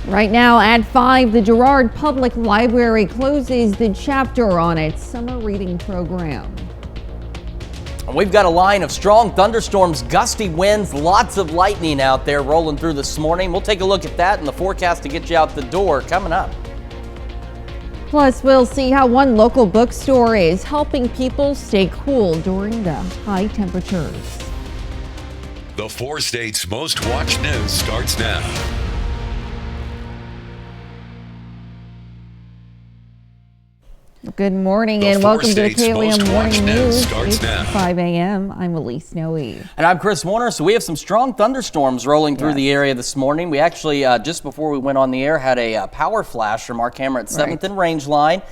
Right now at 5, the Girard Public Library closes the chapter on its summer reading program. We've got a line of strong thunderstorms, gusty winds, lots of lightning out there rolling through this morning. We'll take a look at that and the forecast to get you out the door coming up. Plus, we'll see how one local bookstore is helping people stay cool during the high temperatures. The 4 states' most watched news starts now. Good morning and welcome to the KOAM Morning News. It's 5 a.m. I'm Elise Noe. And I'm Chris Warner. So we have some strong thunderstorms rolling through the area this morning. We actually, just before we went on the air, had a power flash from our camera at 7th and Range Line.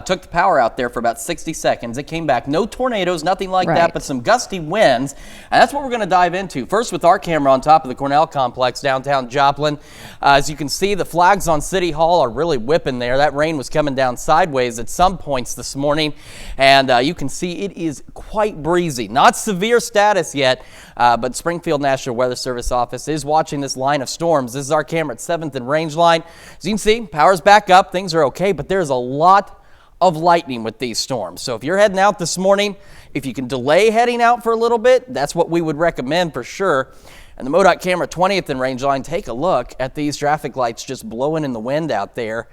Took the power out there for about 60 seconds. It came back. No tornadoes, nothing like that, but some gusty winds. And that's what we're going to dive into. First with our camera on top of the Cornell Complex downtown Joplin. As you can see, the flags on City Hall are really whipping there. That rain was coming down sideways at some points this morning. And you can see it is quite breezy. Not severe status yet, but Springfield National Weather Service office is watching this line of storms. This is our camera at 7th and Range Line. As you can see, power's back up. Things are okay, but there's a lot of lightning with these storms. So if you're heading out this morning, if you can delay heading out for a little bit, that's what we would recommend for sure. And the MoDOT camera 20th and Range Line, take a look at these traffic lights just blowing in the wind out there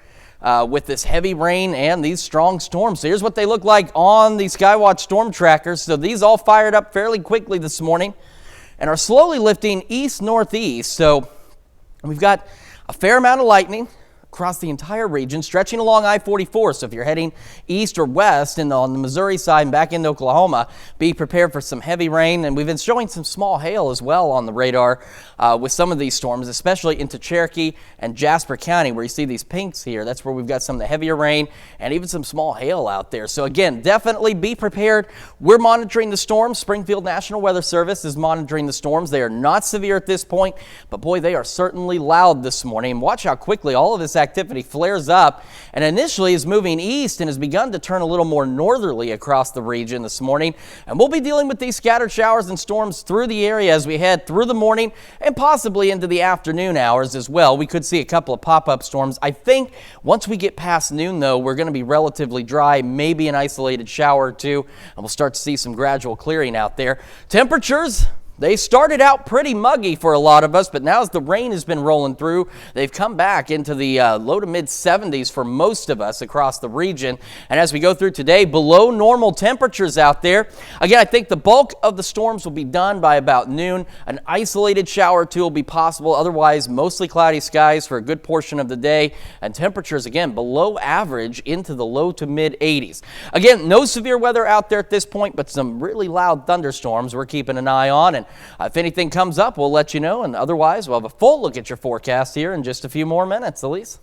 with this heavy rain and these strong storms. So here's what they look like on the Skywatch storm trackers. So these all fired up fairly quickly this morning and are slowly lifting east-northeast. So we've got a fair amount of lightning across the entire region, stretching along I-44. So if you're heading east or west on the Missouri side and back into Oklahoma, be prepared for some heavy rain. And we've been showing some small hail as well on the radar with some of these storms, especially into Cherokee and Jasper County, where you see these pinks here. That's where we've got some of the heavier rain and even some small hail out there. So again, definitely be prepared. We're monitoring the storms. Springfield National Weather Service is monitoring the storms. They are not severe at this point, but boy, they are certainly loud this morning. And watch how quickly all of this activity flares up and initially is moving east and has begun to turn a little more northerly across the region this morning. And we'll be dealing with these scattered showers and storms through the area as we head through the morning and possibly into the afternoon hours as well. We could see a couple of pop-up storms. I think once we get past noon, though, we're going to be relatively dry, maybe an isolated shower or two, and we'll start to see some gradual clearing out there. Temperatures, they started out pretty muggy for a lot of us, but now as the rain has been rolling through, they've come back into the low to mid 70s for most of us across the region. And as we go through today, below normal temperatures out there. Again, I think the bulk of the storms will be done by about noon. An isolated shower or two will be possible. Otherwise, mostly cloudy skies for a good portion of the day. And temperatures, again, below average into the low to mid 80s. Again, no severe weather out there at this point, but some really loud thunderstorms we're keeping an eye on. And if anything comes up, we'll let you know. And otherwise, we'll have a full look at your forecast here in just a few more minutes. Elise?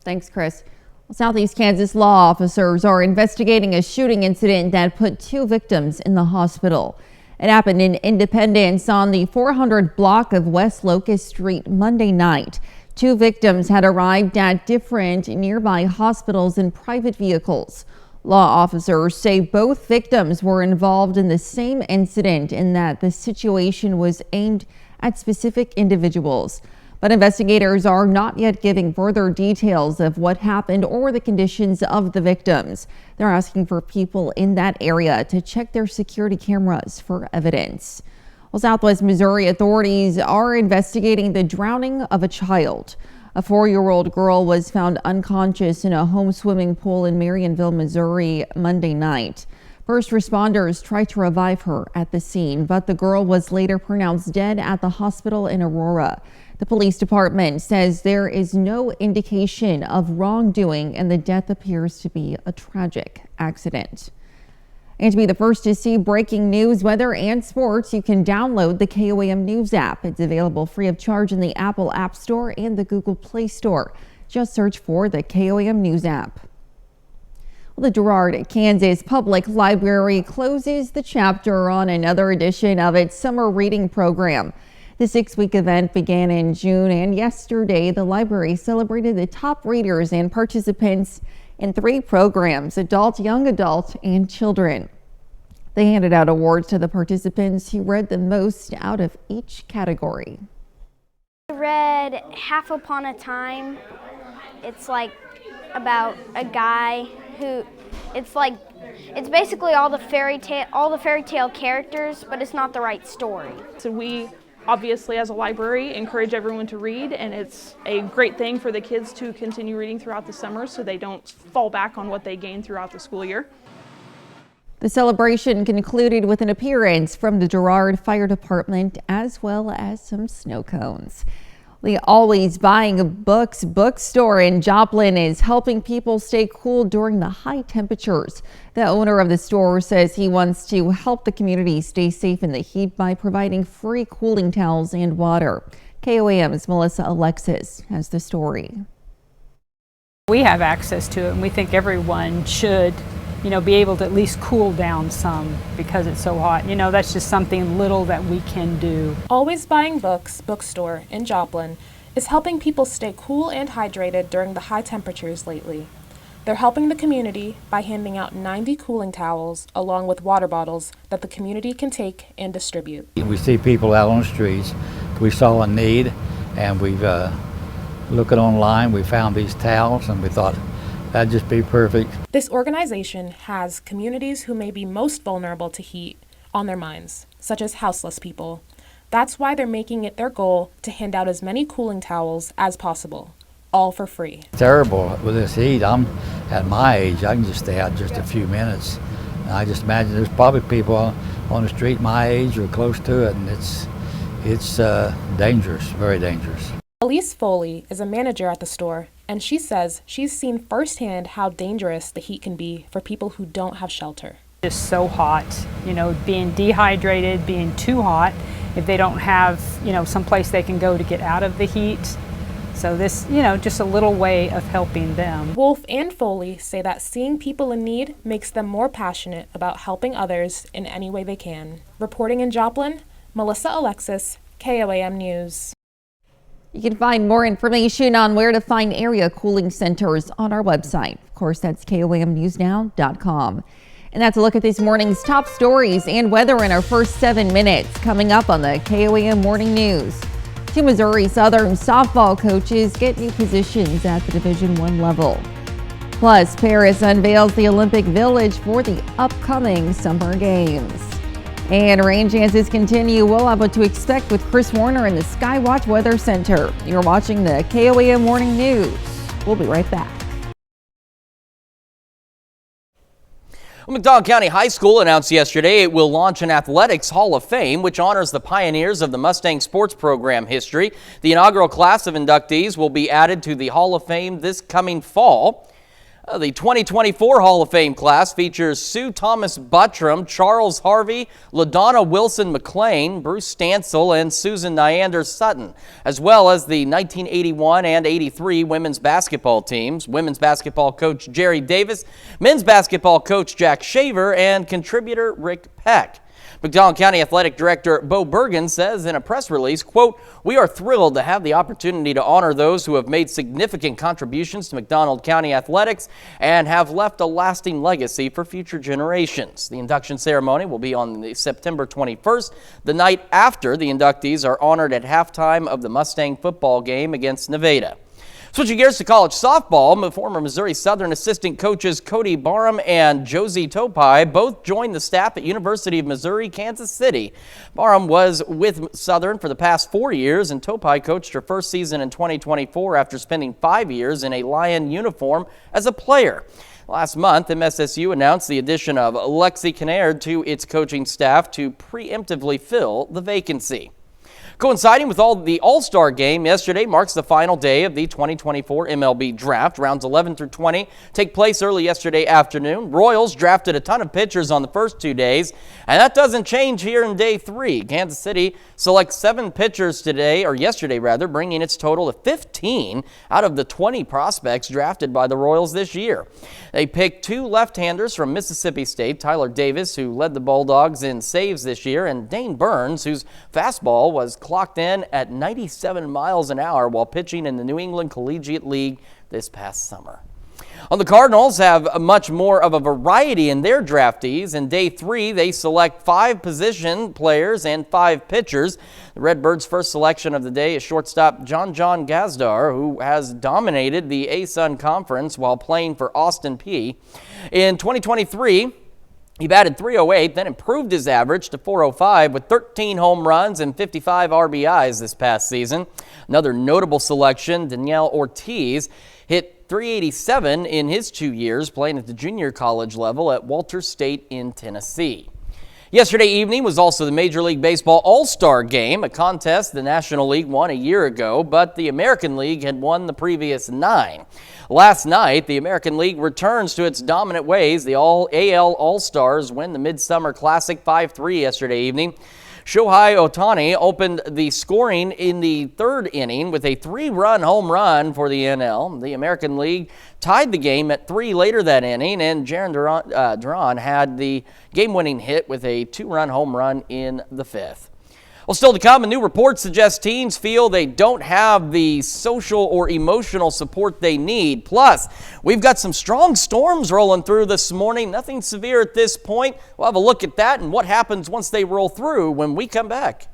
Thanks, Chris. Well, Southeast Kansas law officers are investigating a shooting incident that put 2 victims in the hospital. It happened in Independence on the 400 block of West Locust Street Monday night. 2 victims had arrived at different nearby hospitals in private vehicles. Law officers say both victims were involved in the same incident and that the situation was aimed at specific individuals. But investigators are not yet giving further details of what happened or the conditions of the victims. They're asking for people in that area to check their security cameras for evidence. Well, Southwest Missouri authorities are investigating the drowning of a child. A 4-year-old girl was found unconscious in a home swimming pool in Marionville, Missouri, Monday night. First responders tried to revive her at the scene, but the girl was later pronounced dead at the hospital in Aurora. The police department says there is no indication of wrongdoing and the death appears to be a tragic accident. And to be the first to see breaking news, weather, and sports, you can download the KOAM News app. It's available free of charge in the Apple App Store and the Google Play Store. Just search for the KOAM News app. Well, the Girard, Kansas Public Library closes the chapter on another edition of its summer reading program. The 6-week event began in June, and yesterday the library celebrated the top readers and participants in 3 programs: adult, young adult, and children. They handed out awards to the participants who read the most out of each category. read Half Upon a Time. It's like about a guy who, it's basically all the fairy tale characters, but it's not the right story. So we obviously, as a library, encourage everyone to read, and it's a great thing for the kids to continue reading throughout the summer so they don't fall back on what they gained throughout the school year. The celebration concluded with an appearance from the Girard Fire Department as well as some snow cones. The Always Buying Books bookstore in Joplin is helping people stay cool during the high temperatures. The owner of the store says he wants to help the community stay safe in the heat by providing free cooling towels and water. KOAM's Melissa Alexis has the story. We have access to it, and we think everyone should, be able to at least cool down some because it's so hot. That's just something little that we can do. Always Buying Books bookstore in Joplin is helping people stay cool and hydrated during the high temperatures lately. They're helping the community by handing out 90 cooling towels along with water bottles that the community can take and distribute. We see people out on the streets. We saw a need, and we've looking online, we found these towels, and we thought that'd just be perfect. This organization has communities who may be most vulnerable to heat on their minds, such as houseless people. That's why they're making it their goal to hand out as many cooling towels as possible, all for free. Terrible with this heat. I'm at my age, I can just stay out just a few minutes. And I just imagine there's probably people on the street my age or close to it, and it's dangerous, very dangerous. Elise Foley is a manager at the store, and she says she's seen firsthand how dangerous the heat can be for people who don't have shelter. Just so hot, being dehydrated, being too hot, if they don't have, someplace they can go to get out of the heat. So this, just a little way of helping them. Wolf and Foley say that seeing people in need makes them more passionate about helping others in any way they can. Reporting in Joplin, Melissa Alexis, KOAM News. You can find more information on where to find area cooling centers on our website. Of course, that's KOAMnewsnow.com. And that's a look at this morning's top stories and weather in our first 7 minutes. Coming up on the KOAM Morning News. Two Missouri Southern softball coaches get new positions at the Division I level. Plus, Paris unveils the Olympic Village for the upcoming Summer Games. And rain chances continue. We'll have what to expect with Chris Warner in the Skywatch Weather Center. You're watching the KOAM Morning News. We'll be right back. Well, McDonald County High School announced yesterday it will launch an Athletics Hall of Fame, which honors the pioneers of the Mustang sports program history. The inaugural class of inductees will be added to the Hall of Fame this coming fall. The 2024 Hall of Fame class features Sue Thomas Buttram, Charles Harvey, LaDonna Wilson McLean, Bruce Stansel, and Susan Nyander Sutton, as well as the 1981 and 83 women's basketball teams, women's basketball coach Jerry Davis, men's basketball coach Jack Shaver, and contributor Rick Peck. McDonald County Athletic Director Bo Bergen says in a press release, quote, "We are thrilled to have the opportunity to honor those who have made significant contributions to McDonald County athletics and have left a lasting legacy for future generations." The induction ceremony will be on September 21st, the night after the inductees are honored at halftime of the Mustang football game against Nevada. Switching gears to college softball, former Missouri Southern assistant coaches Cody Barham and Josie Topai both joined the staff at University of Missouri, Kansas City. Barham was with Southern for the past 4 years, and Topai coached her first season in 2024 after spending 5 years in a Lion uniform as a player. Last month, MSSU announced the addition of Lexi Kinnaird to its coaching staff to preemptively fill the vacancy. Coinciding with the All-Star game yesterday marks the final day of the 2024 MLB Draft. Rounds 11 through 20 take place early yesterday afternoon. Royals drafted a ton of pitchers on the first 2 days, and that doesn't change here in day 3. Kansas City selects 7 pitchers yesterday, bringing its total to 15 out of the 20 prospects drafted by the Royals this year. They picked 2 left-handers from Mississippi State, Tyler Davis, who led the Bulldogs in saves this year, and Dane Burns, whose fastball was clocked in at 97 miles an hour while pitching in the New England Collegiate League this past summer. The Cardinals have much more of a variety in their draftees. In day 3, they select 5 position players and 5 pitchers. The Redbirds' first selection of the day is shortstop John Gazdar, who has dominated the ASUN Conference while playing for Austin Peay. In 2023, he batted .308, then improved his average to .405 with 13 home runs and 55 RBIs this past season. Another notable selection, Daniel Ortiz, hit .387 in his 2 years playing at the junior college level at Walters State in Tennessee. Yesterday evening was also the Major League Baseball All-Star Game, a contest the National League won a year ago, but the American League had won the previous 9. Last night, the American League returns to its dominant ways. The AL All-Stars win the Midsummer Classic 5-3 yesterday evening. Shohei Ohtani opened the scoring in the 3rd inning with a 3-run home run for the NL. The American League tied the game at 3 later that inning, and Jarren Duran had the game-winning hit with a 2-run home run in the 5th. Well, still to come, a new report suggests teens feel they don't have the social or emotional support they need. Plus, we've got some strong storms rolling through this morning. Nothing severe at this point. We'll have a look at that and what happens once they roll through when we come back.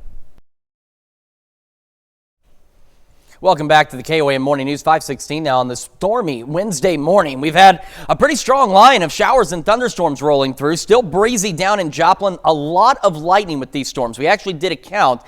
Welcome back to the KOAM Morning News 5:16 now on this stormy Wednesday morning. We've had a pretty strong line of showers and thunderstorms rolling through. Still breezy down in Joplin. A lot of lightning with these storms. We actually did a count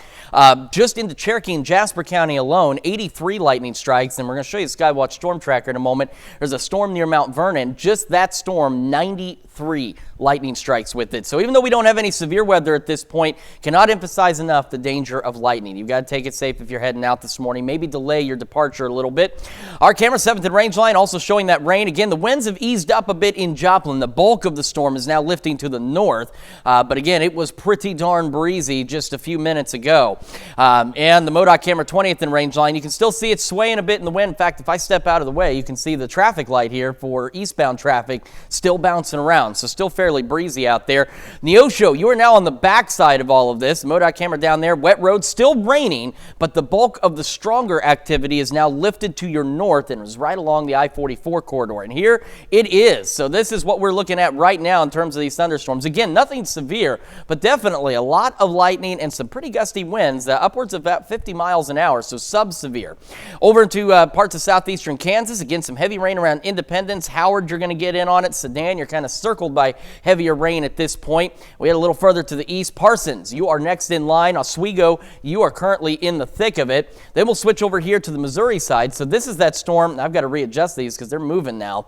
just into Cherokee and Jasper County alone, 83 lightning strikes. And we're going to show you the Skywatch Storm Tracker in a moment. There's a storm near Mount Vernon. Just that storm, 93 lightning strikes with it. So even though we don't have any severe weather at this point, cannot emphasize enough the danger of lightning. You've got to take it safe if you're heading out this morning. Maybe delay your departure a little bit. Our camera 7th and range line also showing that rain. Again, the winds have eased up a bit in Joplin. The bulk of the storm is now lifting to the north. But again, it was pretty darn breezy just a few minutes ago. And the MoDOT camera 20th and range line, you can still see it swaying a bit in the wind. In fact, if I step out of the way, you can see the traffic light here for eastbound traffic still bouncing around. So still fairly breezy out there. Neosho, you are now on the backside of all of this. MoDOT camera down there, wet road, still raining, but the bulk of the stronger activity is now lifted to your north and is right along the I-44 corridor. And here it is. So this is what we're looking at right now in terms of these thunderstorms. Again, nothing severe, but definitely a lot of lightning and some pretty gusty winds, upwards of about 50 miles an hour, so sub-severe. Over to parts of southeastern Kansas, again, some heavy rain around Independence. Howard, you're going to get in on it. Sedan, you're kind of circled by heavier rain at this point. We had a little further to the east. Parsons, you are next in line. Oswego, you are currently in the thick of it. Then we'll switch over here to the Missouri side. So this is that storm. I've got to readjust these because they're moving now.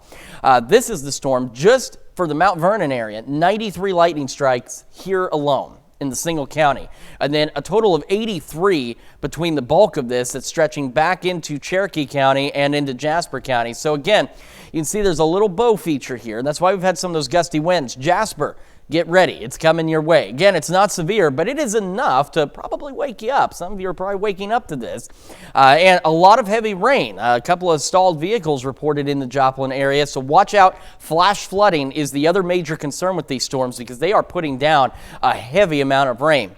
This is the storm just for the Mount Vernon area. 93 lightning strikes here alone in the single county. And then a total of 83 between the bulk of this that's stretching back into Cherokee County and into Jasper County. So again, you can see there's a little bow feature here. That's why we've had some of those gusty winds. Jasper, get ready. It's coming your way. Again, it's not severe, but it is enough to probably wake you up. Some of you are probably waking up to this. And a lot of heavy rain. A couple of stalled vehicles reported in the Joplin area. So watch out. Flash flooding is the other major concern with these storms because they are putting down a heavy amount of rain.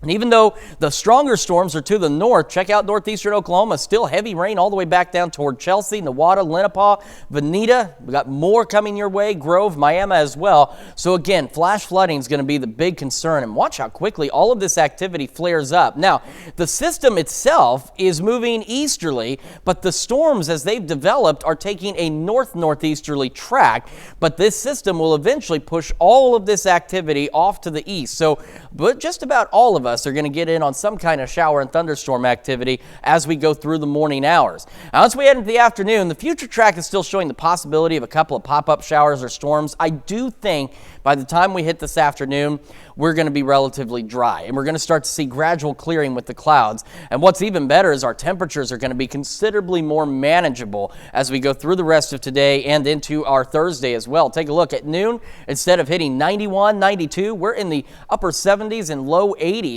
And even though the stronger storms are to the north, check out northeastern Oklahoma. Still heavy rain all the way back down toward Chelsea, Newata, Lenapaw, Veneta. We got more coming your way, Grove, Miami as well. So again, flash flooding is going to be the big concern. And watch how quickly all of this activity flares up. Now, the system itself is moving easterly, but the storms as they've developed are taking a north-northeasterly track. But this system will eventually push all of this activity off to the east. So, but just about all of us are going to get in on some kind of shower and thunderstorm activity as we go through the morning hours. Now, once we head into the afternoon, the future track is still showing the possibility of a couple of pop-up showers or storms. I do think by the time we hit this afternoon, we're going to be relatively dry, and we're going to start to see gradual clearing with the clouds. And what's even better is our temperatures are going to be considerably more manageable as we go through the rest of today and into our Thursday as well. Take a look at noon. Instead of hitting 91, 92, we're in the upper 70s and low 80s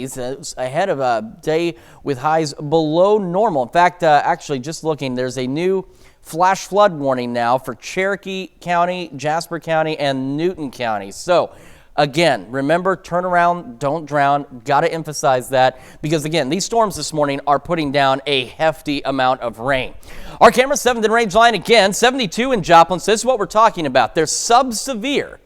ahead of a day with highs below normal. In fact, actually just looking, there's a new flash flood warning now for Cherokee County, Jasper County, and Newton County. So Again, remember, turn around, don't drown. Got to emphasize that because, again, these storms this morning are putting down a hefty amount of rain. Our camera 7th and range line again, 72 in Joplin. So this is what we're talking about. They're sub-severe.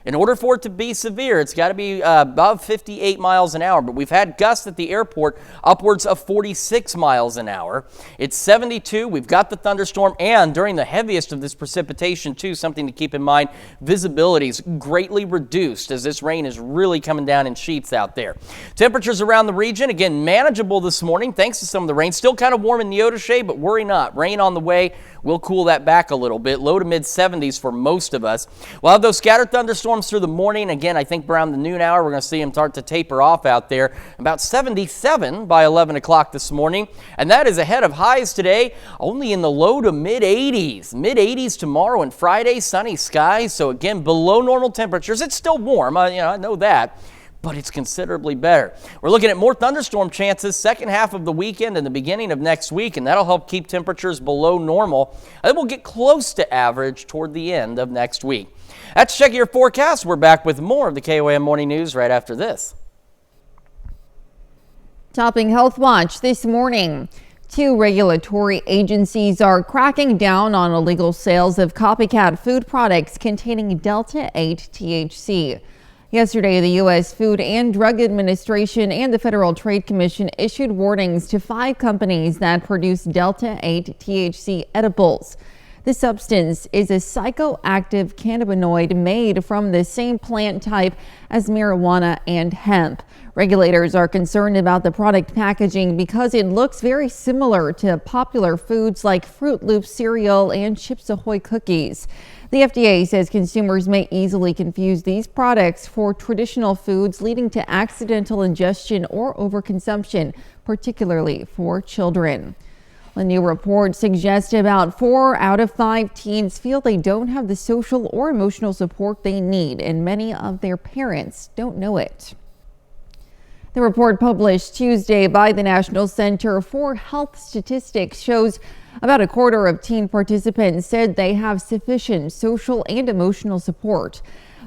In order for it to be severe, it's got to be above 58 miles an hour. But we've had gusts at the airport upwards of 46 miles an hour. It's 72. We've got the thunderstorm. And during the heaviest of this precipitation, too, something to keep in mind, visibility is greatly reduced as this rain is really coming down in sheets out there. Temperatures around the region, again, manageable this morning thanks to some of the rain. Still kind of warm in Neodesha, but worry not. Rain on the way. We'll cool that back a little bit. Low to mid 70s for most of us. We'll have those scattered thunderstorms through the morning. Again, I think around the noon hour, we're going to see them start to taper off out there. About 77 by 11 o'clock this morning. And that is ahead of highs today, only in the low to mid 80s. Mid 80s tomorrow and Friday, sunny skies. So again, below normal temperatures. It's still warm. I know that. But it's considerably better. We're looking at more thunderstorm chances second half of the weekend and the beginning of next week, and that'll help keep temperatures below normal. And then we'll get close to average toward the end of next week. That's Check Your Forecast. We're back with more of the KOAM Morning News right after this. Topping Health Watch this morning. 2 regulatory agencies are cracking down on illegal sales of copycat food products containing Delta 8 THC. Yesterday, the U.S. Food and Drug Administration and the Federal Trade Commission issued warnings to 5 companies that produce Delta 8 THC edibles. The substance is a psychoactive cannabinoid made from the same plant type as marijuana and hemp. Regulators are concerned about the product packaging because it looks very similar to popular foods like Fruit Loops cereal and Chips Ahoy cookies. The FDA says consumers may easily confuse these products for traditional foods, leading to accidental ingestion or overconsumption, particularly for children. A new report suggests about 4 out of 5 teens feel they don't have the social or emotional support they need, and many of their parents don't know it. The report published Tuesday by the National Center for Health Statistics shows about a quarter of teen participants said they have sufficient social and emotional support.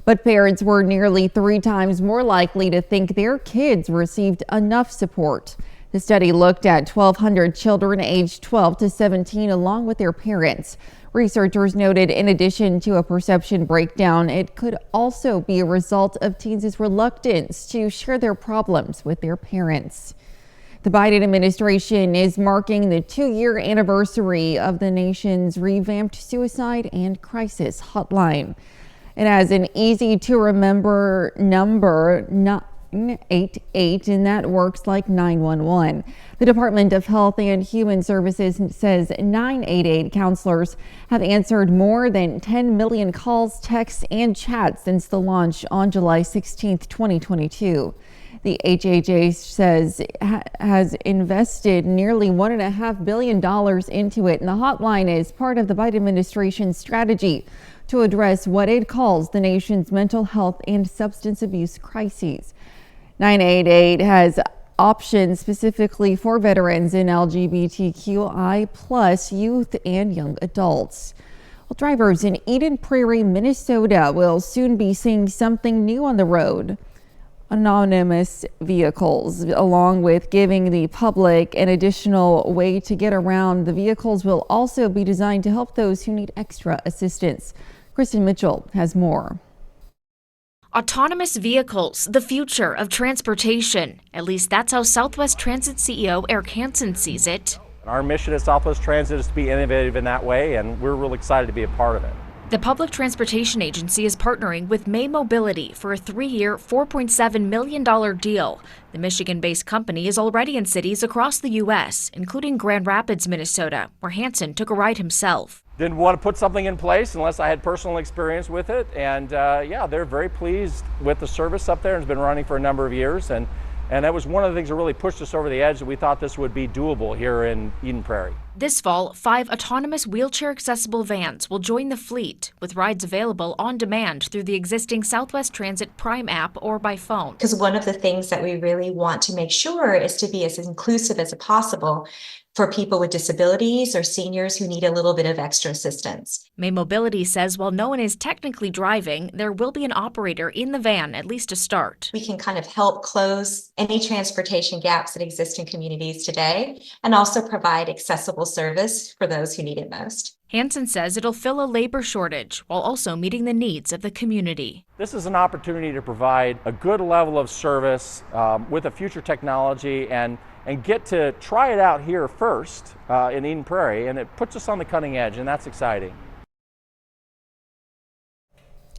But parents were nearly 3 times more likely to think their kids received enough support. The study looked at 1,200 children aged 12 to 17 along with their parents. Researchers noted in addition to a perception breakdown, it could also be a result of teens' reluctance to share their problems with their parents. The Biden administration is marking the 2-year anniversary of the nation's revamped suicide and crisis hotline. It has an easy to remember number, 988, and that works like 911. The Department of Health and Human Services says 988 counselors have answered more than 10 million calls, texts, and chats since the launch on July 16, 2022. The HHA says has invested nearly $1.5 billion into it, and the hotline is part of the Biden administration's strategy to address what it calls the nation's mental health and substance abuse crises. 988 has options specifically for veterans and LGBTQI+ youth and young adults. Well, drivers in Eden Prairie, Minnesota will soon be seeing something new on the road. Anonymous vehicles. Along with giving the public an additional way to get around, the vehicles will also be designed to help those who need extra assistance. Kristen Mitchell has more. Autonomous vehicles, the future of transportation. At least that's how Southwest Transit CEO Eric Hansen sees it. Our mission at Southwest Transit is to be innovative in that way, and we're really excited to be a part of it. The Public Transportation Agency is partnering with May Mobility for a 3-year, $4.7 million deal. The Michigan-based company is already in cities across the U.S., including Grand Rapids, Minnesota, where Hansen took a ride himself. Didn't want to put something in place unless I had personal experience with it, and yeah, they're very pleased with the service up there. It's been running for a number of years, and that was one of the things that really pushed us over the edge, that we thought this would be doable here in Eden Prairie. This fall, 5 autonomous wheelchair-accessible vans will join the fleet, with rides available on demand through the existing Southwest Transit Prime app or by phone. Because one of the things that we really want to make sure is to be as inclusive as possible. for people with disabilities or seniors who need a little bit of extra assistance. May Mobility says while no one is technically driving, there will be an operator in the van, at least to start. We can kind of help close any transportation gaps that exist in communities today and also provide accessible service for those who need it most. Hansen says it'll fill a labor shortage while also meeting the needs of the community. This is an opportunity to provide a good level of service with a future technology and get to try it out here first in Eden Prairie, and it puts us on the cutting edge, and that's exciting.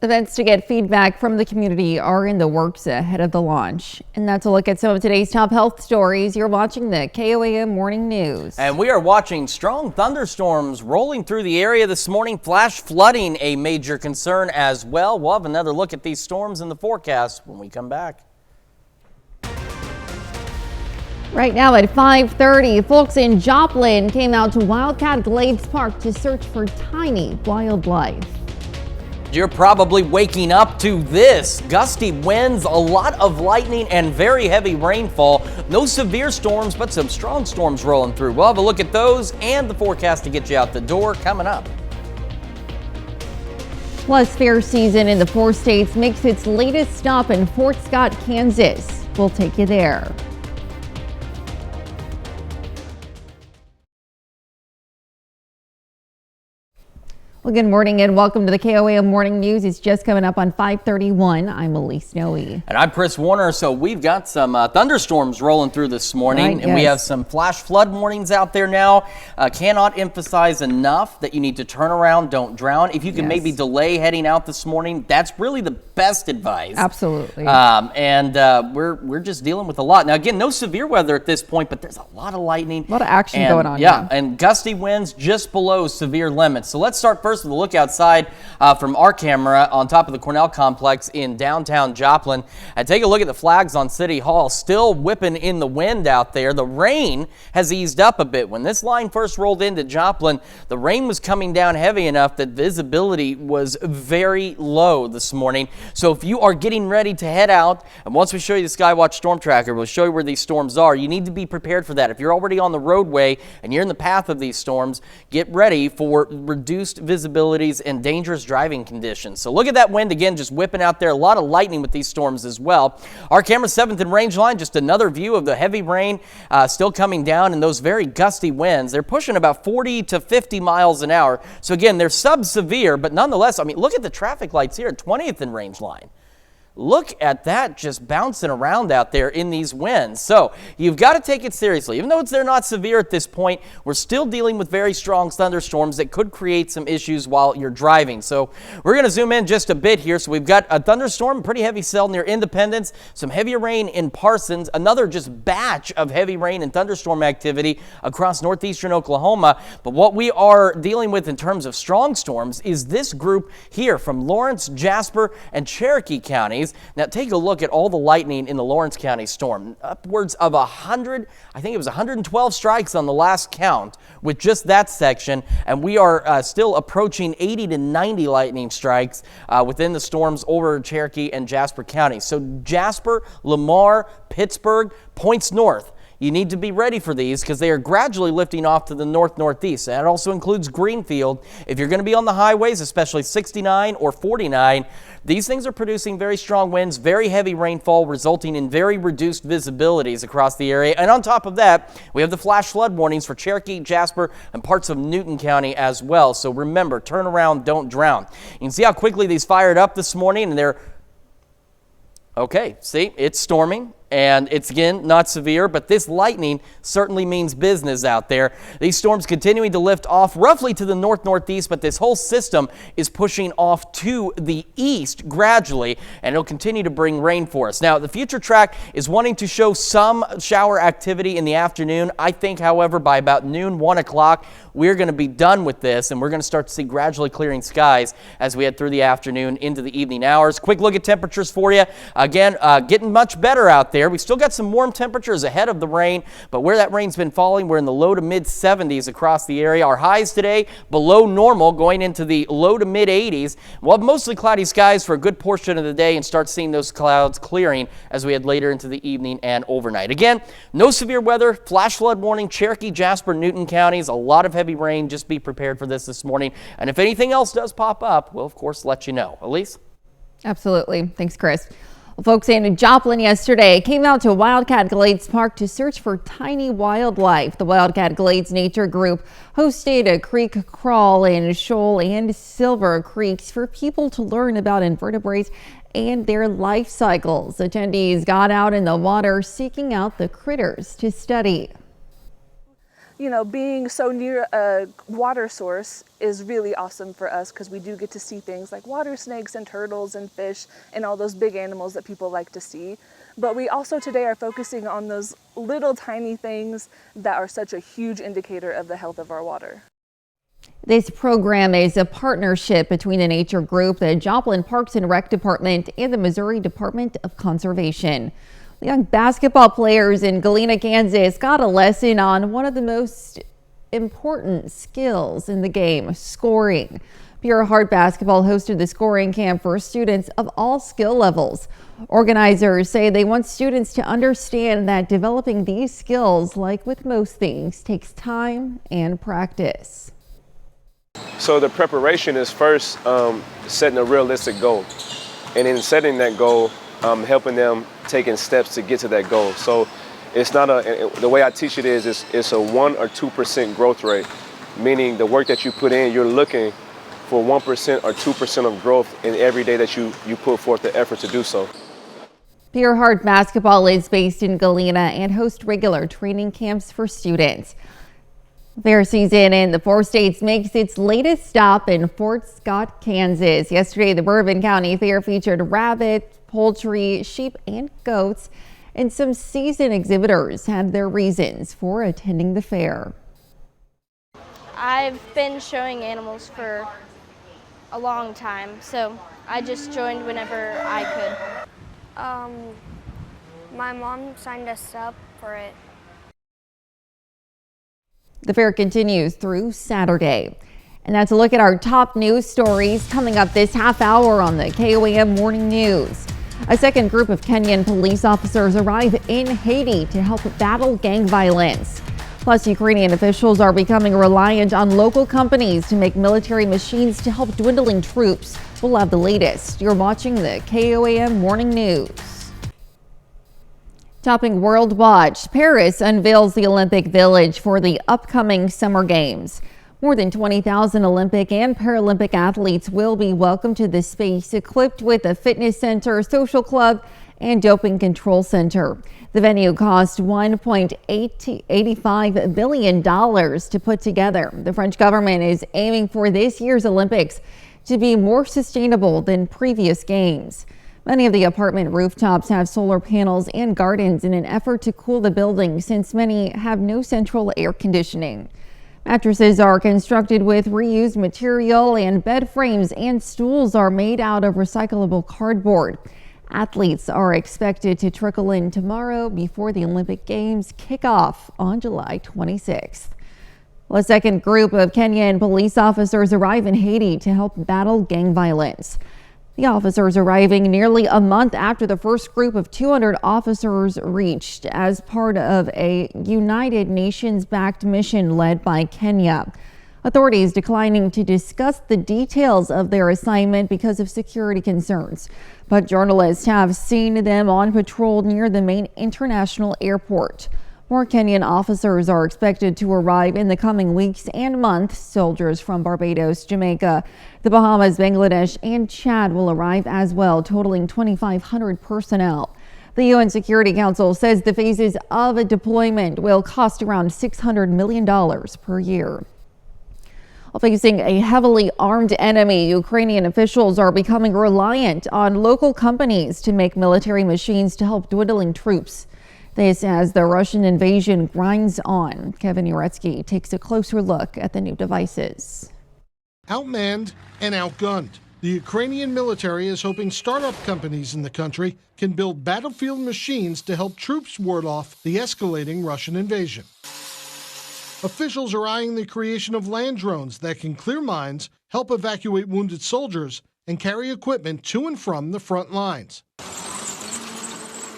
Events to get feedback from the community are in the works ahead of the launch. And that's a look at some of today's top health stories. You're watching the KOAM Morning News. And we are watching strong thunderstorms rolling through the area this morning. Flash flooding a major concern as well. We'll have another look at these storms in the forecast when we come back. Right now at 5:30, folks in Joplin came out to Wildcat Glades Park to search for tiny wildlife. You're probably waking up to this. Gusty winds, a lot of lightning, and very heavy rainfall. No severe storms, but some strong storms rolling through. We'll have a look at those and the forecast to get you out the door coming up. Plus, fair season in the 4 states makes its latest stop in Fort Scott, Kansas. We'll take you there. Well, good morning and welcome to the KOAM Morning News. It's just coming up on 5:31. I'm Elise Snowy. And I'm Chris Warner. So we've got some thunderstorms rolling through this morning, Right, and we yes. have some flash flood warnings out there now. Cannot emphasize enough that you need to turn around, don't drown. If you can Yes. maybe delay heading out this morning, that's really the best advice. Absolutely. We're just dealing with a lot. Now, again, no severe weather at this point, but there's a lot of lightning. A lot of action And, going on. Yeah, and gusty winds just below severe limits. So let's start first with a look outside from our camera on top of the Cornell complex in downtown Joplin. And take a look at the flags on City Hall, still whipping in the wind out there. The rain has eased up a bit. When this line first rolled into Joplin, the rain was coming down heavy enough that visibility was very low this morning. So if you are getting ready to head out, and once we show you the Skywatch Storm Tracker, we'll show you where these storms are. You need to be prepared for that. If you're already on the roadway and you're in the path of these storms, get ready for reduced visibilities and dangerous driving conditions. So look at that wind again, just whipping out there. A lot of lightning with these storms as well. Our camera 7th and range line, just another view of the heavy rain still coming down and those very gusty winds. They're pushing about 40 to 50 miles an hour. So again, they're sub-severe, but nonetheless, I mean, look at the traffic lights here at 20th and range line. Look at that just bouncing around out there in these winds. So you've got to take it seriously. Even though they're not severe at this point, we're still dealing with very strong thunderstorms that could create some issues while you're driving. So we're going to zoom in just a bit here. So we've got a thunderstorm, pretty heavy cell near Independence, some heavier rain in Parsons, another just batch of heavy rain and thunderstorm activity across northeastern Oklahoma. But what we are dealing with in terms of strong storms is this group here from Lawrence, Jasper, and Cherokee counties. Now take a look at all the lightning in the Lawrence County storm. Upwards of 100, I think it was 112 strikes on the last count with just that section. And we are still approaching 80 to 90 lightning strikes within the storms over Cherokee and Jasper counties. So Jasper, Lamar, Pittsburgh, points north. You need to be ready for these because they are gradually lifting off to the north-northeast. That also includes Greenfield. If you're going to be on the highways, especially 69 or 49, these things are producing very strong winds, very heavy rainfall, resulting in very reduced visibilities across the area. And on top of that, we have the flash flood warnings for Cherokee, Jasper, and parts of Newton County as well. So remember, turn around, don't drown. You can see how quickly these fired up this morning, and they're okay. See, it's storming. And it's, again, not severe, but this lightning certainly means business out there. These storms continuing to lift off roughly to the north-northeast, but this whole system is pushing off to the east gradually, and it'll continue to bring rain for us. Now, the future track is wanting to show some shower activity in the afternoon. I think, however, by about noon, 1 o'clock, we're going to be done with this, and we're going to start to see gradually clearing skies as we head through the afternoon into the evening hours. Quick look at temperatures for you. Again, getting much better out there. there. We still got some warm temperatures ahead of the rain, but where that rain's been falling, we're in the low to mid 70s across the area. Our highs today below normal, going into the low to mid 80s. We'll have mostly cloudy skies for a good portion of the day and start seeing those clouds clearing as we head later into the evening and overnight. Again, no severe weather, flash flood warning, Cherokee, Jasper, Newton counties, a lot of heavy rain. Just be prepared for this morning. And if anything else does pop up, we'll of course let you know. Elise? Absolutely. Thanks, Chris. Well, folks in Joplin yesterday came out to Wildcat Glades Park to search for tiny wildlife. The Wildcat Glades Nature Group hosted a creek crawl in Shoal and Silver Creeks for people to learn about invertebrates and their life cycles. Attendees got out in the water seeking out the critters to study. You know, being so near a water source is really awesome for us because we do get to see things like water snakes and turtles and fish and all those big animals that people like to see. But we also today are focusing on those little tiny things that are such a huge indicator of the health of our water. This program is a partnership between the Nature Group, the Joplin Parks and Rec Department, and the Missouri Department of Conservation. The young basketball players in Galena, Kansas got a lesson on one of the most important skills in the game, scoring. Pure Heart Basketball hosted the scoring camp for students of all skill levels. Organizers say they want students to understand that developing these skills, like with most things, takes time and practice. So the preparation is first setting a realistic goal, and in setting that goal, helping them taking steps to get to that goal. So it's not the way I teach it is it's a 1 or 2% growth rate, meaning the work that you put in, you're looking for 1% or 2% of growth in every day that you put forth the effort to do so. Pure Heart Basketball is based in Galena and hosts regular training camps for students. Fair season in the 4 states makes its latest stop in Fort Scott, Kansas. Yesterday, the Bourbon County Fair featured rabbits, poultry, sheep, and goats, and some seasoned exhibitors had their reasons for attending the fair. I've been showing animals for a long time, so I just joined whenever I could. My mom signed us up for it. The fair continues through Saturday. And that's a look at our top news stories coming up this half hour on the KOAM Morning News. A second group of Kenyan police officers arrive in Haiti to help battle gang violence. Plus, Ukrainian officials are becoming reliant on local companies to make military machines to help dwindling troops. We'll have the latest. You're watching the KOAM Morning News. Topping World Watch, Paris unveils the Olympic Village for the upcoming Summer Games. More than 20,000 Olympic and Paralympic athletes will be welcomed to this space, equipped with a fitness center, social club, and doping control center. The venue cost $1.85 billion to put together. The French government is aiming for this year's Olympics to be more sustainable than previous games. Many of the apartment rooftops have solar panels and gardens in an effort to cool the building, since many have no central air conditioning. Mattresses are constructed with reused material, and bed frames and stools are made out of recyclable cardboard. Athletes are expected to trickle in tomorrow before the Olympic Games kick off on July 26th. Well, a second group of Kenyan police officers arrive in Haiti to help battle gang violence. The officers arriving nearly a month after the first group of 200 officers reached as part of a United Nations-backed mission led by Kenya. Authorities declining to discuss the details of their assignment because of security concerns. But journalists have seen them on patrol near the main international airport. More Kenyan officers are expected to arrive in the coming weeks and months. Soldiers from Barbados, Jamaica, the Bahamas, Bangladesh, and Chad will arrive as well, totaling 2,500 personnel. The UN Security Council says the phases of a deployment will cost around $600 million per year. While facing a heavily armed enemy, Ukrainian officials are becoming reliant on local companies to make military machines to help dwindling troops. This as the Russian invasion grinds on. Kevin Uretsky takes a closer look at the new devices. Outmanned and outgunned, The Ukrainian military is hoping startup companies in the country can build battlefield machines to help troops ward off the escalating Russian invasion. Officials are eyeing the creation of land drones that can clear mines, help evacuate wounded soldiers, and carry equipment to and from the front lines.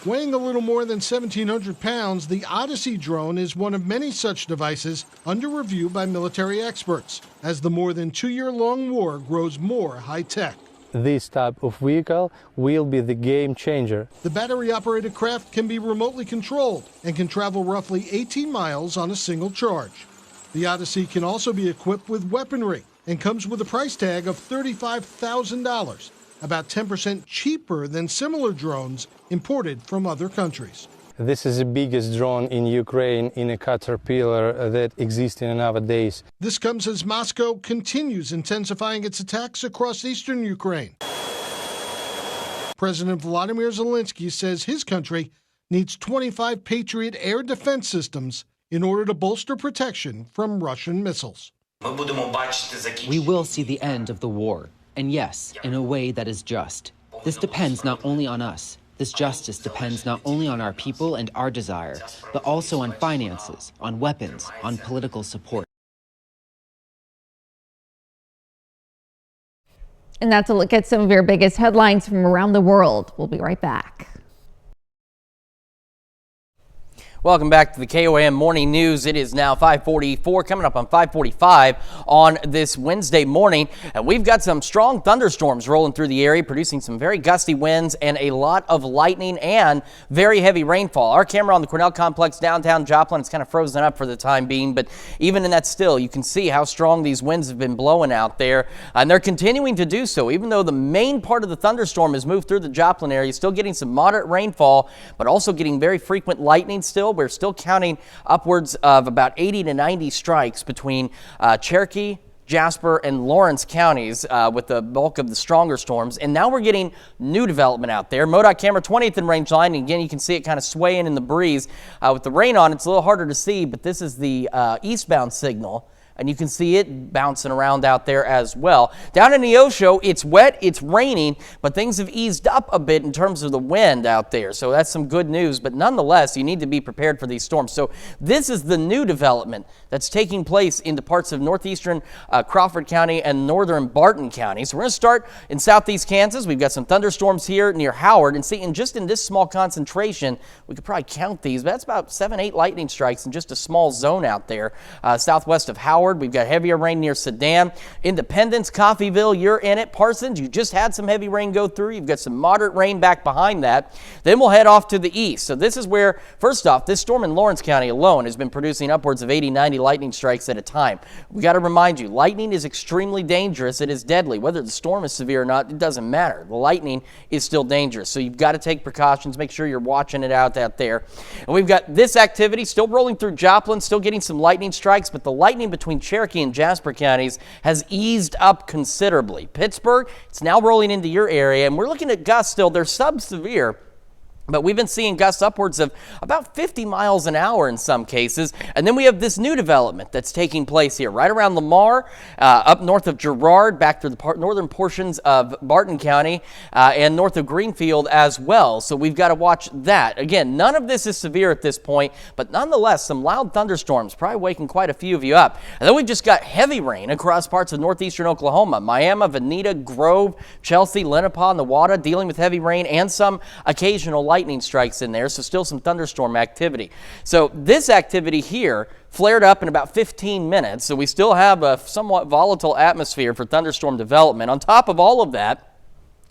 Weighing a little more than 1,700 pounds, the Odyssey drone is one of many such devices under review by military experts as the more than 2-year-long war grows more high-tech. This type of vehicle will be the game changer. The battery-operated craft can be remotely controlled and can travel roughly 18 miles on a single charge. The Odyssey can also be equipped with weaponry and comes with a price tag of $35,000. About 10% cheaper than similar drones imported from other countries. This is the biggest drone in Ukraine in a caterpillar that exists nowadays. This comes as Moscow continues intensifying its attacks across eastern Ukraine. President Volodymyr Zelensky says his country needs 25 Patriot air defense systems in order to bolster protection from Russian missiles. We will see the end of the war. And yes, in a way that is just. This depends not only on us. This justice depends not only on our people and our desire, but also on finances, on weapons, on political support. And that's a look at some of your biggest headlines from around the world. We'll be right back. Welcome back to the KOAM Morning News. It is now 5:44, coming up on 5:45 on this Wednesday morning. And we've got some strong thunderstorms rolling through the area, producing some very gusty winds and a lot of lightning and very heavy rainfall. Our camera on the Cornell Complex downtown Joplin is kind of frozen up for the time being, but even in that still, you can see how strong these winds have been blowing out there. And they're continuing to do so, even though the main part of the thunderstorm has moved through the Joplin area, still getting some moderate rainfall, but also getting very frequent lightning still. We're still counting upwards of about 80 to 90 strikes between Cherokee, Jasper, and Lawrence counties with the bulk of the stronger storms. And now we're getting new development out there. MoDOT camera 20th in range line. And again, you can see it kind of swaying in the breeze. With the rain on, it's a little harder to see, but this is the eastbound signal. And you can see it bouncing around out there as well. Down in Neosho, it's wet, it's raining, but things have eased up a bit in terms of the wind out there. So that's some good news, but nonetheless, you need to be prepared for these storms. So this is the new development that's taking place into parts of northeastern Crawford County and northern Barton County. So we're going to start in southeast Kansas. We've got some thunderstorms here near Howard. And see, in just in this small concentration, we could probably count these, but that's about 7, 8 lightning strikes in just a small zone out there. Southwest of Howard, we've got heavier rain near Sedan. Independence, Coffeyville, you're in it. Parsons, you just had some heavy rain go through. You've got some moderate rain back behind that. Then we'll head off to the east. So this is where, first off, this storm in Lawrence County alone has been producing upwards of 80, 90 lightning strikes at a time. We got to remind you, lightning is extremely dangerous. It is deadly. Whether the storm is severe or not, it doesn't matter. The lightning is still dangerous. So you've got to take precautions. Make sure you're watching it out there. And we've got this activity still rolling through Joplin, still getting some lightning strikes, but the lightning between Cherokee and Jasper counties has eased up considerably. Pittsburgh, it's now rolling into your area, and we're looking at gusts still. They're sub-severe, but we've been seeing gusts upwards of about 50 miles an hour in some cases. And then we have this new development that's taking place here right around Lamar, up north of Girard, back through the northern portions of Barton County, and north of Greenfield as well. So we've got to watch that. Again, none of this is severe at this point, but nonetheless, some loud thunderstorms, probably waking quite a few of you up. And then we've just got heavy rain across parts of northeastern Oklahoma. Miami, Veneta, Grove, Chelsea, Lenapaw, Newada, dealing with heavy rain and some occasional lightning strikes in there, so still some thunderstorm activity. So this activity here flared up in about 15 minutes, so we still have a somewhat volatile atmosphere for thunderstorm development. On top of all of that,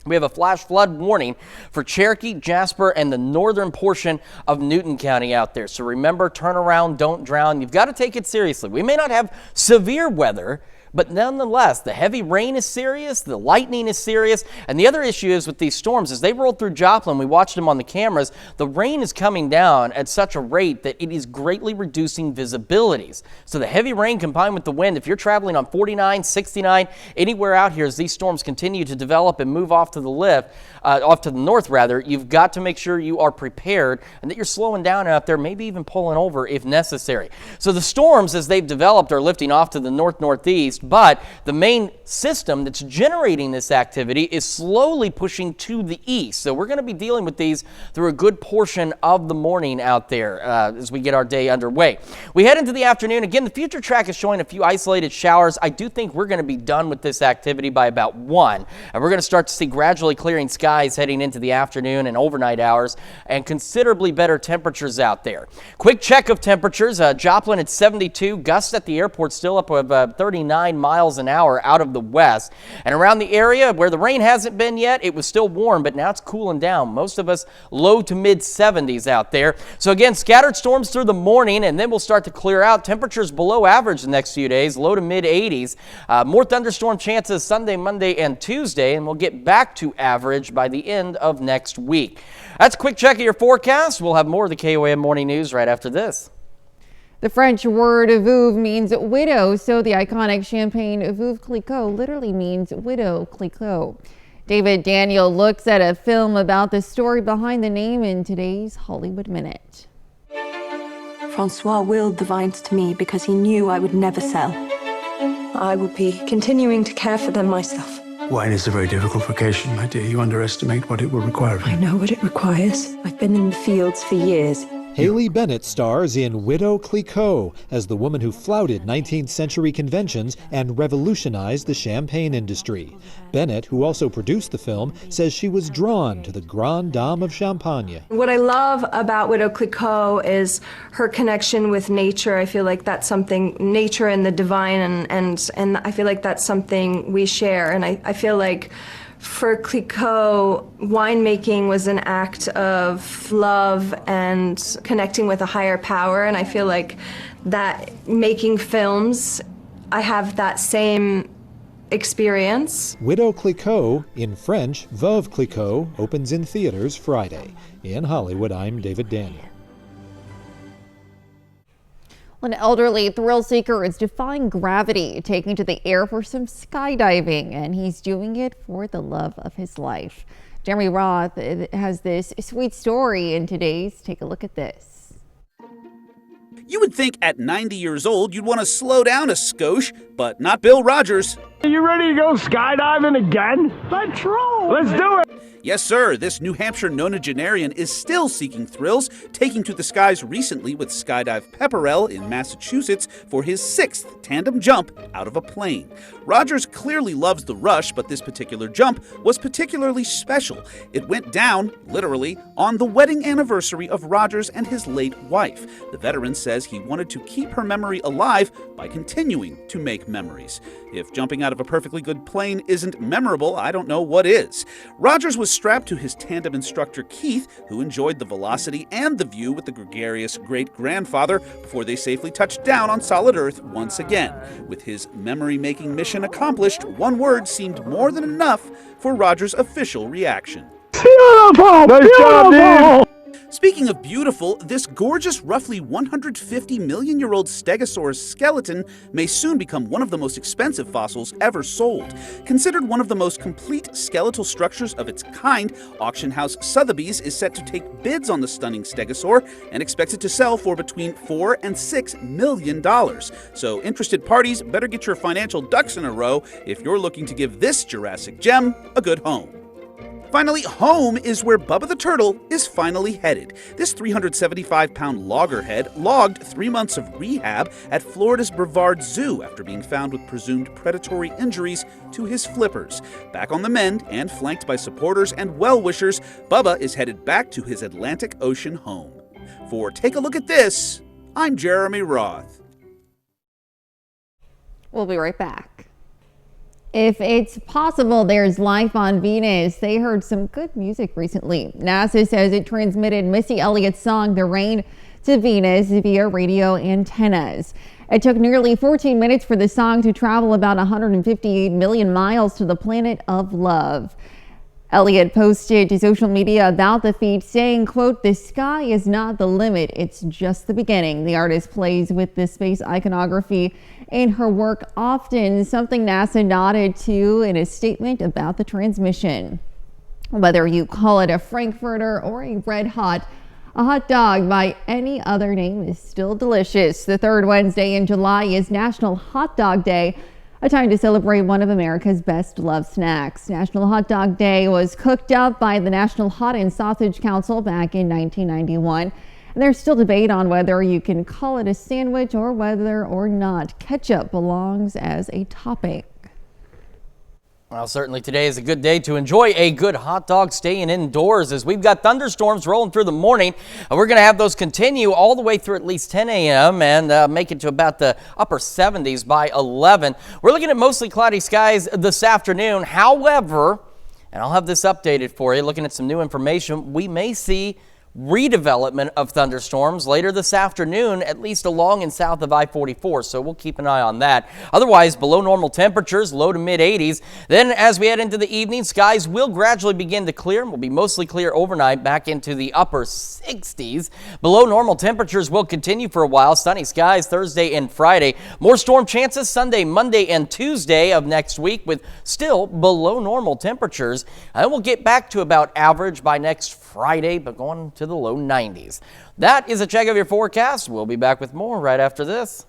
we have a flash flood warning for Cherokee, Jasper, and the northern portion of Newton County out there. So remember, turn around, don't drown. You've got to take it seriously. We may not have severe weather, but nonetheless, the heavy rain is serious, the lightning is serious, and the other issue is with these storms, as they rolled through Joplin, we watched them on the cameras, the rain is coming down at such a rate that it is greatly reducing visibilities. So the heavy rain combined with the wind, if you're traveling on 49, 69, anywhere out here as these storms continue to develop and move off to the north rather, you've got to make sure you are prepared and that you're slowing down out there, maybe even pulling over if necessary. So the storms, as they've developed, are lifting off to the north-northeast, but the main system that's generating this activity is slowly pushing to the east. So we're going to be dealing with these through a good portion of the morning out there as we get our day underway. We head into the afternoon. Again, the future track is showing a few isolated showers. I do think we're going to be done with this activity by about 1, and we're going to start to see gradually clearing skies heading into the afternoon and overnight hours, and considerably better temperatures out there. Quick check of temperatures. Joplin at 72, gusts at the airport still up of 39 miles an hour out of the west. And around the area where the rain hasn't been yet, it was still warm, but now it's cooling down. Most of us low to mid 70s out there. So again, scattered storms through the morning, and then we'll start to clear out. Temperatures below average the next few days, low to mid 80s. More thunderstorm chances Sunday, Monday, and Tuesday, and we'll get back to average by the end of next week. That's a quick check of your forecast. We'll have more of the KOAM Morning News right after this. The French word veuve means widow, so the iconic champagne Veuve Clicquot literally means widow Clicquot. David Daniel looks at a film about the story behind the name in today's Hollywood Minute. Francois willed the vines to me because he knew I would never sell. I will be continuing to care for them myself. Wine is a very difficult vocation, my dear. You underestimate what it will require of you. I know what it requires. I've been in the fields for years. Haley Bennett stars in Widow Clicquot as the woman who flouted 19th century conventions and revolutionized the champagne industry. Bennett, who also produced the film, says she was drawn to the grande dame of Champagne. What I love about Widow Clicquot is her connection with nature. I feel like that's something, nature and the divine, and I feel like that's something we share. And I feel like for Clicquot, winemaking was an act of love and connecting with a higher power, and I feel like that making films, I have that same experience. Widow Clicquot, in French, Veuve Clicquot, opens in theaters Friday. In Hollywood, I'm David Daniel. An elderly thrill seeker is defying gravity, taking to the air for some skydiving, and he's doing it for the love of his life. Jeremy Roth has this sweet story in today's Take a Look at This. You would think at 90 years old you'd want to slow down a skosh, but not Bill Rogers. Are you ready to go skydiving again? Let's roll! Let's do it! Yes, sir, this New Hampshire nonagenarian is still seeking thrills, taking to the skies recently with Skydive Pepperell in Massachusetts for his 6th tandem jump out of a plane. Rogers clearly loves the rush, but this particular jump was particularly special. It went down, literally, on the wedding anniversary of Rogers and his late wife. The veteran says he wanted to keep her memory alive by continuing to make memories. If jumping out of a perfectly good plane isn't memorable, I don't know what is. Rogers was strapped to his tandem instructor Keith, who enjoyed the velocity and the view with the gregarious great-grandfather before they safely touched down on solid Earth once again. With his memory-making mission accomplished, one word seemed more than enough for Rogers' official reaction. Beautiful! Nice job, dude! Speaking of beautiful, this gorgeous, roughly 150-million-year-old stegosaurus skeleton may soon become one of the most expensive fossils ever sold. Considered one of the most complete skeletal structures of its kind, auction house Sotheby's is set to take bids on the stunning stegosaur and expects it to sell for between $4 and $6 million. So interested parties better get your financial ducks in a row if you're looking to give this Jurassic gem a good home. Finally, home is where Bubba the Turtle is finally headed. This 375-pound loggerhead logged 3 months of rehab at Florida's Brevard Zoo after being found with presumed predatory injuries to his flippers. Back on the mend and flanked by supporters and well-wishers, Bubba is headed back to his Atlantic Ocean home. For Take a Look at This, I'm Jeremy Roth. We'll be right back. If it's possible there's life on Venus, they heard some good music recently. NASA says it transmitted Missy Elliott's song The Rain to Venus via radio antennas. It took nearly 14 minutes for the song to travel about 158 million miles to the planet of love. Elliott posted to social media about the feat, saying, quote, "The sky is not the limit, it's just the beginning." The artist plays with the space iconography in her work often, something NASA nodded to in a statement about the transmission. Whether you call it a Frankfurter or a red hot, a hot dog by any other name is still delicious. The third Wednesday in July is National Hot Dog Day, a time to celebrate one of America's best loved snacks. National Hot Dog Day was cooked up by the National Hot and Sausage Council back in 1991. And there's still debate on whether you can call it a sandwich or whether or not ketchup belongs as a topping. Well, certainly today is a good day to enjoy a good hot dog staying indoors as we've got thunderstorms rolling through the morning. We're going to have those continue all the way through at least 10 a.m. and make it to about the upper 70s by 11. We're looking at mostly cloudy skies this afternoon. However, and I'll have this updated for you, looking at some new information, we may see redevelopment of thunderstorms later this afternoon, at least along and south of I-44, so we'll keep an eye on that. Otherwise, below normal temperatures, low to mid 80s. Then as we head into the evening, skies will gradually begin to clear and will be mostly clear overnight back into the upper 60s. Below normal temperatures will continue for a while. Sunny skies Thursday and Friday. More storm chances Sunday, Monday, and Tuesday of next week with still below normal temperatures. And we'll get back to about average by next Friday, but going to the low 90s. That is a check of your forecast. We'll be back with more right after this.